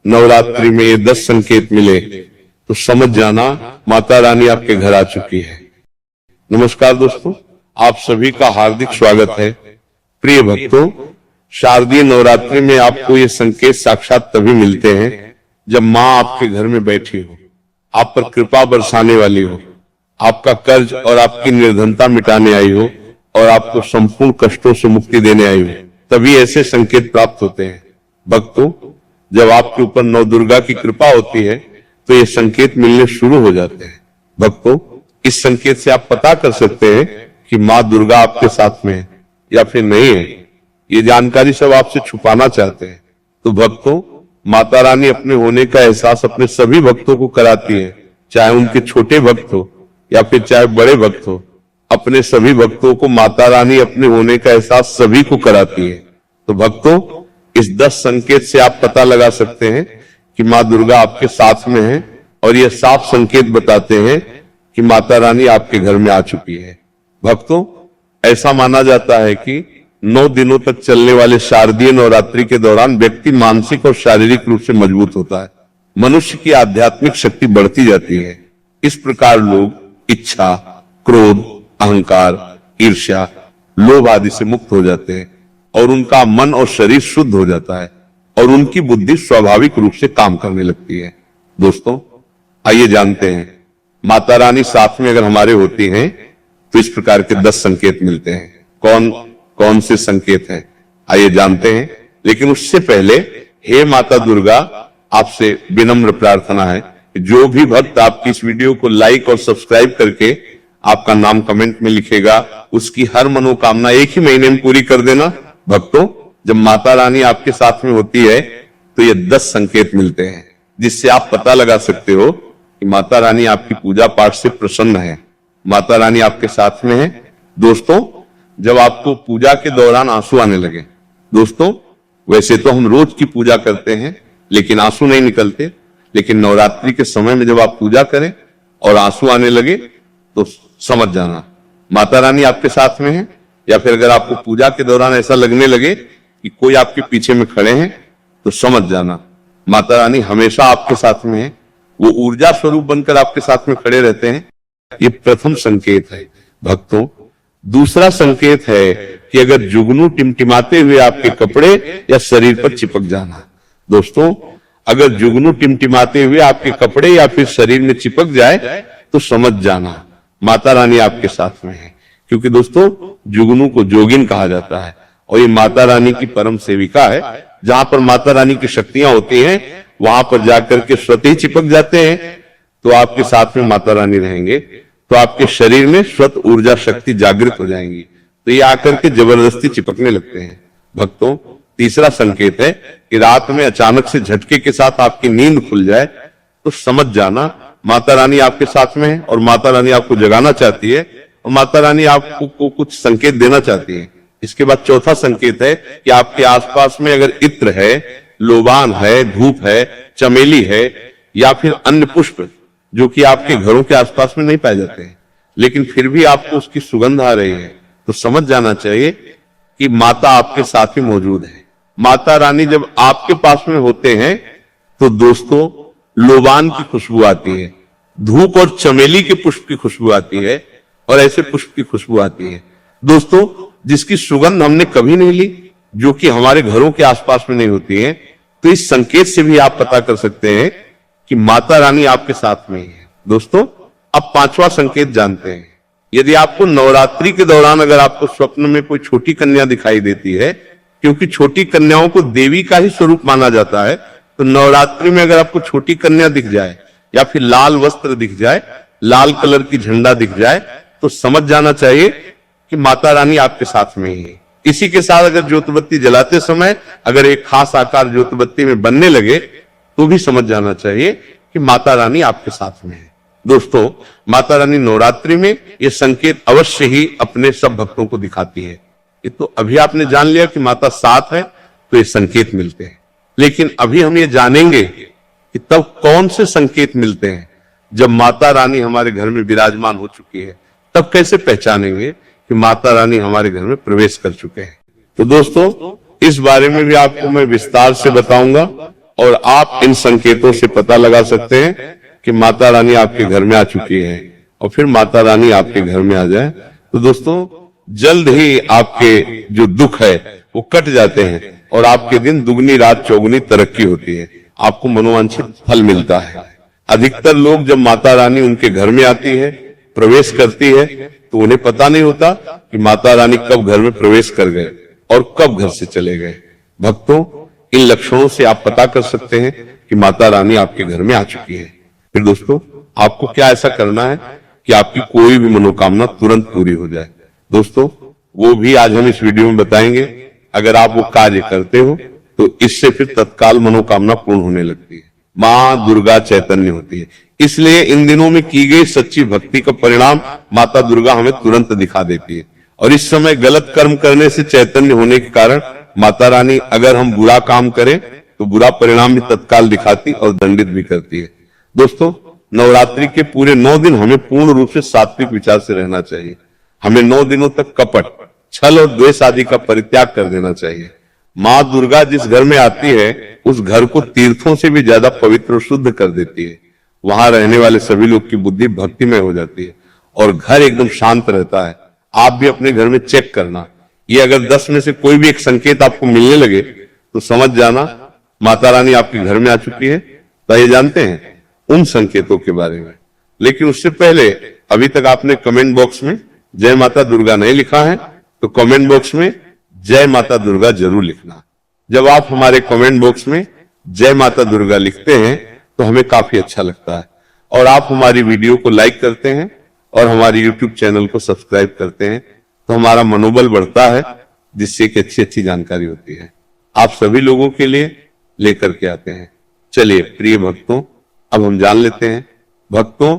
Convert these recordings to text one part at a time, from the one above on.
नवरात्रि में ये 10 संकेत मिले तो समझ जाना माता रानी आपके घर आ चुकी है। नमस्कार दोस्तों, आप सभी का हार्दिक स्वागत है। प्रिय भक्तों, शारदीय नवरात्रि में आपको ये संकेत साक्षात तभी मिलते हैं जब माँ आपके घर में बैठी हो, आप पर कृपा बरसाने वाली हो, आपका कर्ज और आपकी निर्धनता मिटाने आई हो और आपको संपूर्ण कष्टों से मुक्ति देने आई हो, तभी ऐसे संकेत प्राप्त होते हैं। भक्तों, जब आपके ऊपर नौ दुर्गा की कृपा होती है तो ये संकेत मिलने शुरू हो जाते हैं। भक्तों, इस संकेत से आप पता कर सकते हैं कि माँ दुर्गा आपके साथ में है या फिर नहीं है। ये जानकारी सब आपसे छुपाना चाहते हैं। तो भक्तों, माता रानी अपने होने का एहसास अपने सभी भक्तों को कराती है, चाहे उनके छोटे भक्त हो या फिर चाहे बड़े भक्त हो। अपने सभी भक्तों को माता रानी अपने होने का एहसास सभी को कराती है। तो भक्तों, इस 10 संकेत से आप पता लगा सकते हैं कि माँ दुर्गा आपके साथ में है और ये साफ संकेत बताते हैं कि माता रानी आपके घर में आ चुकी है। भक्तों, ऐसा माना जाता है कि 9 दिनों तक चलने वाले शारदीय नवरात्रि के दौरान व्यक्ति मानसिक और शारीरिक रूप से मजबूत होता है। मनुष्य की आध्यात्मिक शक्ति बढ़ती जाती है। इस प्रकार लोग इच्छा, क्रोध, अहंकार, ईर्ष्या, लोभ आदि से मुक्त हो जाते हैं और उनका मन और शरीर शुद्ध हो जाता है और उनकी बुद्धि स्वाभाविक रूप से काम करने लगती है। दोस्तों, आइए जानते हैं माता रानी साथ में अगर हमारे होती हैं तो इस प्रकार के 10 संकेत मिलते हैं। कौन कौन से संकेत हैं, आइए जानते हैं। लेकिन उससे पहले, हे माता दुर्गा, आपसे विनम्र प्रार्थना है कि जो भी भक्त आपकी इस वीडियो को लाइक और सब्सक्राइब करके आपका नाम कमेंट में लिखेगा, उसकी हर मनोकामना एक ही महीने में पूरी कर देना। भक्तों, जब माता रानी आपके साथ में होती है तो ये 10 संकेत मिलते हैं जिससे आप पता लगा सकते हो कि माता रानी आपकी पूजा पाठ से प्रसन्न है, माता रानी आपके साथ में है। दोस्तों, जब आपको पूजा के दौरान आंसू आने लगे, दोस्तों वैसे तो हम रोज की पूजा करते हैं लेकिन आंसू नहीं निकलते, लेकिन नवरात्रि के समय में जब आप पूजा करें और आंसू आने लगे तो समझ जाना माता रानी आपके साथ में है। या फिर अगर आपको पूजा के दौरान ऐसा लगने लगे कि कोई आपके पीछे में खड़े हैं तो समझ जाना माता रानी हमेशा आपके साथ में है। वो ऊर्जा स्वरूप बनकर आपके साथ में खड़े रहते हैं। ये प्रथम संकेत है। भक्तों, दूसरा संकेत है कि अगर जुगनू टिमटिमाते हुए आपके कपड़े या शरीर पर चिपक जाना। दोस्तों, अगर जुगनू टिमटिमाते हुए आपके कपड़े या फिर शरीर में चिपक जाए तो समझ जाना माता रानी आपके साथ में है। क्योंकि दोस्तों, जुगनू को जोगिन कहा जाता है और ये माता रानी की परम सेविका है। जहां पर माता रानी की शक्तियां होती हैं वहां पर जाकर के स्वतः ही चिपक जाते हैं तो आपके साथ में माता रानी रहेंगे, तो आपके शरीर में स्वतः ऊर्जा शक्ति जागृत हो जाएंगी, तो ये आकर के जबरदस्ती चिपकने लगते हैं। भक्तों, तीसरा संकेत है कि रात में अचानक से झटके के साथ आपकी नींद खुल जाए तो समझ जाना माता रानी आपके साथ में है और माता रानी आपको जगाना चाहती है और माता रानी आपको कुछ संकेत देना चाहती है। इसके बाद चौथा संकेत है कि आपके आसपास में अगर इत्र है, लोबान है, धूप है, चमेली है या फिर अन्य पुष्प जो कि आपके घरों के आसपास में नहीं पाए जाते हैं लेकिन फिर भी आपको उसकी सुगंध आ रही है तो समझ जाना चाहिए कि माता आपके साथ ही मौजूद है। माता रानी जब आपके पास में होते हैं तो दोस्तों लोबान की खुशबू आती है, धूप और चमेली के पुष्प की खुशबू आती है और ऐसे पुष्प की खुशबू आती है दोस्तों जिसकी सुगंध हमने कभी नहीं ली, जो कि हमारे घरों के आसपास में नहीं होती है। तो इस संकेत से भी आप पता कर सकते हैं कि माता रानी आपके साथ में है। दोस्तों, अब 5वां संकेत जानते हैं। यदि आपको नवरात्रि के दौरान अगर आपको स्वप्न में कोई छोटी कन्या दिखाई देती है, क्योंकि छोटी कन्याओं को देवी का ही स्वरूप माना जाता है, तो नवरात्रि में अगर आपको छोटी कन्या दिख जाए या फिर लाल वस्त्र दिख जाए, लाल कलर की झंडा दिख जाए तो समझ जाना चाहिए कि माता रानी आपके साथ में ही है। इसी के साथ अगर ज्योतिबत्ती जलाते समय अगर एक खास आकार ज्योतिबत्ती में बनने लगे तो भी समझ जाना चाहिए कि माता रानी आपके साथ में है। दोस्तों, माता रानी नवरात्रि में ये संकेत अवश्य ही अपने सब भक्तों को दिखाती है। ये तो अभी आपने जान लिया कि माता साथ है तो ये संकेत मिलते हैं, लेकिन अभी हम ये जानेंगे कि तब कौन से संकेत मिलते हैं जब माता रानी हमारे घर में विराजमान हो चुकी है। तब कैसे पहचानेंगे कि माता रानी हमारे घर में प्रवेश कर चुके हैं। तो दोस्तों, इस बारे में भी आपको मैं विस्तार से बताऊंगा और आप इन संकेतों से पता लगा सकते हैं कि माता रानी आपके घर में आ चुकी है। और फिर माता रानी आपके घर में आ जाए तो दोस्तों जल्द ही आपके जो दुख है वो कट जाते हैं और आपके दिन दुगनी रात चौगुनी तरक्की होती है, आपको मनोवांछित फल मिलता है। अधिकतर लोग जब माता रानी उनके घर में आती है, प्रवेश करती है, तो उन्हें पता नहीं होता कि माता रानी कब घर में प्रवेश कर गए और कब घर से चले गए। भक्तों, इन लक्षणों से आप पता कर सकते हैं कि माता रानी आपके घर में आ चुकी है। फिर दोस्तों आपको क्या ऐसा करना है कि आपकी कोई भी मनोकामना तुरंत पूरी हो जाए। दोस्तों वो भी आज हम इस वीडियो में बताएंगे। अगर आप वो कार्य करते हो तो इससे फिर तत्काल मनोकामना पूर्ण होने लगती है। माँ दुर्गा चैतन्य होती है, इसलिए इन दिनों में की गई सच्ची भक्ति का परिणाम माता दुर्गा हमें तुरंत दिखा देती है। और इस समय गलत कर्म करने से चैतन्य होने के कारण माता रानी अगर हम बुरा काम करें तो बुरा परिणाम भी तत्काल दिखाती और दंडित भी करती है। दोस्तों नवरात्रि के पूरे 9 दिन हमें पूर्ण रूप से सात्विक विचार से रहना चाहिए। हमें 9 दिनों तक कपट, छल और द्वेष आदि का परित्याग कर देना चाहिए। माँ दुर्गा जिस घर में आती है उस घर को तीर्थों से भी ज्यादा पवित्र और शुद्ध कर देती है। वहां रहने वाले सभी लोग की बुद्धि भक्तिमय हो जाती है और घर एकदम शांत रहता है। आप भी अपने घर में चेक करना, ये अगर 10 में से कोई भी एक संकेत आपको मिलने लगे तो समझ जाना माता रानी आपके घर में आ चुकी है। तो ये जानते हैं उन संकेतों के बारे में, लेकिन उससे पहले अभी तक आपने कमेंट बॉक्स में जय माता दुर्गा नहीं लिखा है तो कमेंट बॉक्स में जय माता दुर्गा जरूर लिखना। जब आप हमारे कमेंट बॉक्स में जय माता दुर्गा लिखते हैं तो हमें काफी अच्छा लगता है और आप हमारी वीडियो को लाइक करते हैं और हमारे यूट्यूब चैनल को सब्सक्राइब करते हैं तो हमारा मनोबल बढ़ता है, जिससे कि अच्छी अच्छी जानकारी होती है आप सभी लोगों के लिए लेकर के आते हैं। चलिए प्रिय भक्तों, अब हम जान लेते हैं। भक्तों,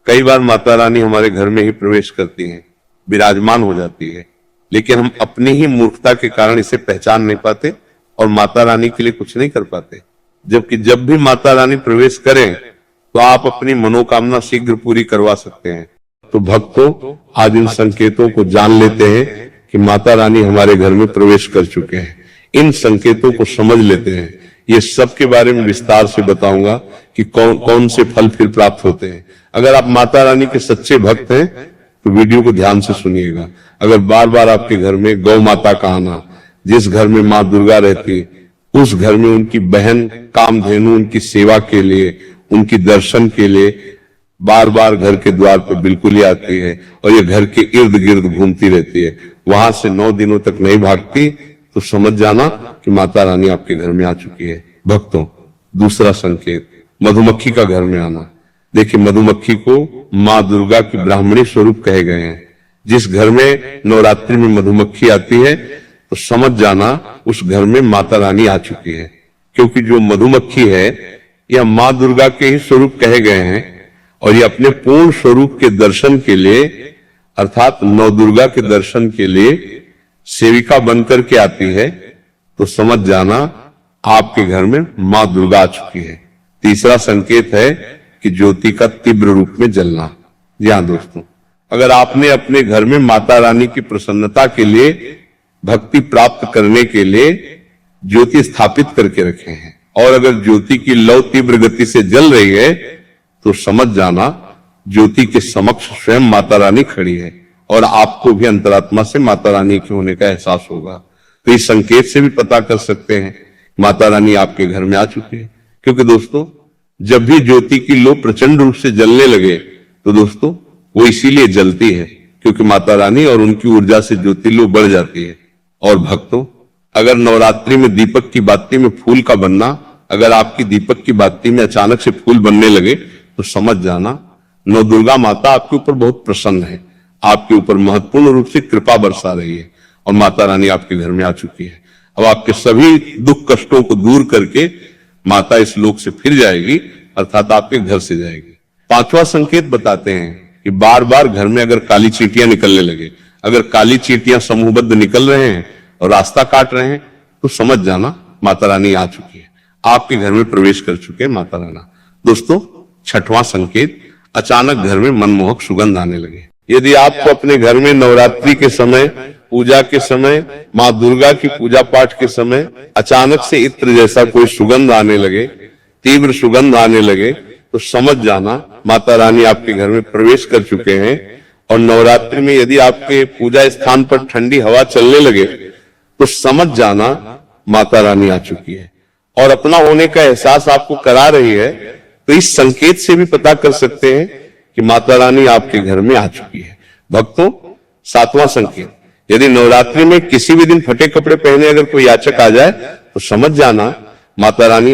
कई बार माता रानी हमारे घर में ही प्रवेश करती हैं, विराजमान हो जाती है, लेकिन हम अपनी ही मूर्खता के कारण इसे पहचान नहीं पाते और माता रानी के लिए कुछ नहीं कर पाते। जबकि जब भी माता रानी प्रवेश करें तो आप अपनी मनोकामना शीघ्र पूरी करवा सकते हैं। तो भक्तों, आज इन संकेतों को जान लेते हैं कि माता रानी हमारे घर में प्रवेश कर चुके हैं। इन संकेतों को समझ लेते हैं। ये सब के बारे में विस्तार से बताऊंगा कि कौन कौन से फल फिर प्राप्त होते हैं। अगर आप माता रानी के सच्चे भक्त हैं तो वीडियो को ध्यान से सुनिएगा। अगर बार बार आपके घर में गौ माता का आना, जिस घर में माँ दुर्गा रहती उस घर में उनकी बहन कामधेनु उनकी सेवा के लिए, उनकी दर्शन के लिए बार बार घर के द्वार पर बिल्कुल ही आती है और ये घर के इर्द गिर्द घूमती रहती है, वहां से 9 दिनों तक नहीं भागती, तो समझ जाना कि माता रानी आपके घर में आ चुकी है। भक्तों, दूसरा संकेत मधुमक्खी का घर में आना। देखिए, मधुमक्खी को माँ दुर्गा की ब्राह्मणी स्वरूप कहे गए हैं। जिस घर में नवरात्रि में मधुमक्खी आती है तो समझ जाना उस घर में माता रानी आ चुकी है, क्योंकि जो मधुमक्खी है यह माँ दुर्गा के ही स्वरूप कहे गए हैं और ये अपने पूर्ण स्वरूप के दर्शन के लिए अर्थात नव दुर्गा के दर्शन के लिए सेविका बनकर के आती है, तो समझ जाना आपके घर में माँ दुर्गा आ चुकी है। तीसरा संकेत है कि ज्योति का तीव्र रूप में जलना। जी हाँ दोस्तों, अगर आपने अपने घर में माता रानी की प्रसन्नता के लिए, भक्ति प्राप्त करने के लिए ज्योति स्थापित करके रखे हैं और अगर ज्योति की लौ तीव्र गति से जल रही है तो समझ जाना ज्योति के समक्ष स्वयं माता रानी खड़ी है और आपको भी अंतरात्मा से माता रानी के होने का एहसास होगा। तो इस संकेत से भी पता कर सकते हैं माता रानी आपके घर में आ चुकी है। क्योंकि दोस्तों, जब भी ज्योति की लो प्रचंड रूप से जलने लगे तो दोस्तों वो इसीलिए जलती है क्योंकि माता रानी और उनकी ऊर्जा से ज्योति लो बढ़ जाती है। और भक्तों, अगर नवरात्रि में दीपक की बाती में फूल का बनना, अगर आपकी दीपक की बाती में अचानक से फूल बनने लगे तो समझ जाना नव दुर्गा माता आपके ऊपर बहुत प्रसन्न है, आपके ऊपर महत्वपूर्ण रूप से कृपा बरसा रही है और माता रानी आपके घर में आ चुकी है। अब आपके सभी दुख कष्टों को दूर करके माता इस लोक से फिर जाएगी, अर्थात आपके घर से जाएगी। 5वां संकेत बताते हैं कि बार बार घर में अगर काली चींटियां निकलने लगे, अगर काली चींटियां समूहबद्ध निकल रहे हैं और रास्ता काट रहे हैं तो समझ जाना माता रानी आ चुकी है, आपके घर में प्रवेश कर चुके हैं माता रानी। दोस्तों, 6वां संकेत, अचानक घर में मनमोहक सुगंध आने लगे। यदि आपको अपने घर में नवरात्रि के समय पूजा के समय, माँ दुर्गा की पूजा पाठ के समय अचानक से इत्र जैसा कोई सुगंध आने लगे, तीव्र सुगंध आने लगे, तो समझ जाना माता रानी आपके घर में प्रवेश कर चुके हैं। और नवरात्रि में यदि आपके पूजा स्थान पर ठंडी हवा चलने लगे तो समझ जाना माता रानी आ चुकी है और अपना होने का एहसास आपको करा रही है। तो इस संकेत से भी पता कर सकते हैं कि माता रानी आपके घर में आ चुकी है। भक्तों, 7वां संकेत, यदि नवरात्रि में किसी भी दिन फटे कपड़े पहने अगर कोई याचक आ जाए तो समझ जाना माता रानी